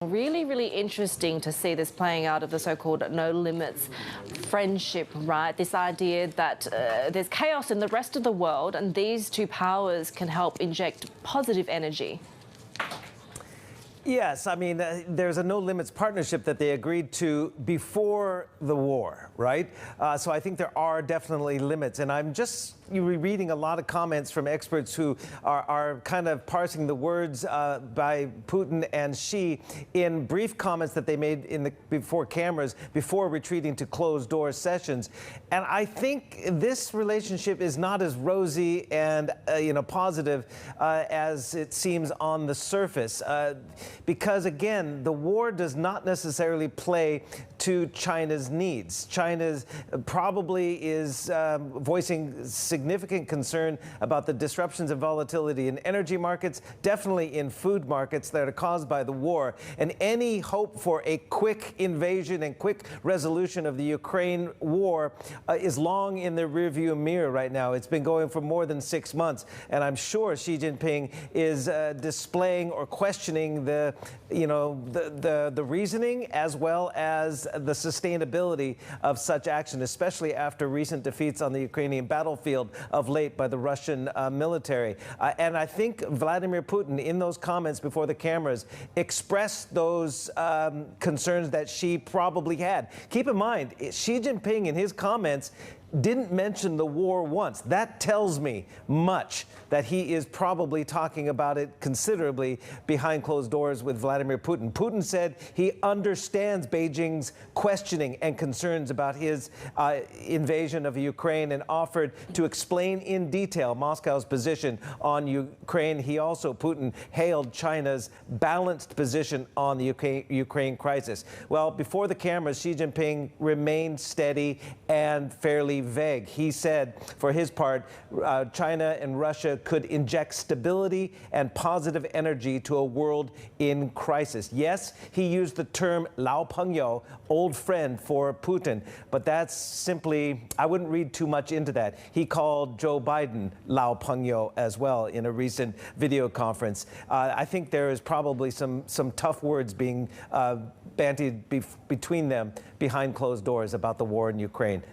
Really, really interesting to see this playing out of the so-called no limits friendship, right? This idea that there's chaos in the rest of the world and these two powers can help inject positive energy. Yes, I mean, there's a no limits partnership that they agreed to before the war, right? So I think there are definitely limits. And I'm just reading a lot of comments from experts who are kind of parsing the words by Putin and Xi in brief comments that they made before cameras, before retreating to closed door sessions. And I think this relationship is not as rosy and positive as it seems on the surface. Because, again, the war does not necessarily play to China's needs. China probably is voicing significant concern about the disruptions and volatility in energy markets, definitely in food markets that are caused by the war. And any hope for a quick invasion and quick resolution of the Ukraine war is long in the rearview mirror right now. It's been going for more than 6 months. And I'm sure Xi Jinping is displaying or questioning the reasoning as well as the sustainability of such action, especially after recent defeats on the Ukrainian battlefield of late by the Russian military. And I think Vladimir Putin, in those comments before the cameras, expressed those concerns that Xi probably had. Keep in mind, Xi Jinping in his comments didn't mention the war once. That tells me much, that he is probably talking about it considerably behind closed doors with Vladimir Putin. Putin said he understands Beijing's questioning and concerns about his invasion of Ukraine and offered to explain in detail Moscow's position on Ukraine. He also, Putin, hailed China's balanced position on the Ukraine crisis. Well, before the cameras, Xi Jinping remained steady and fairly vague. He said, for his part, China and Russia could inject stability and positive energy to a world in crisis. Yes, he used the term Lao Pengyou, old friend, for Putin, but that's simply, I wouldn't read too much into that. He called Joe Biden Lao Pengyou as well in a recent video conference. I think there is probably some tough words being bandied between them behind closed doors about the war in Ukraine.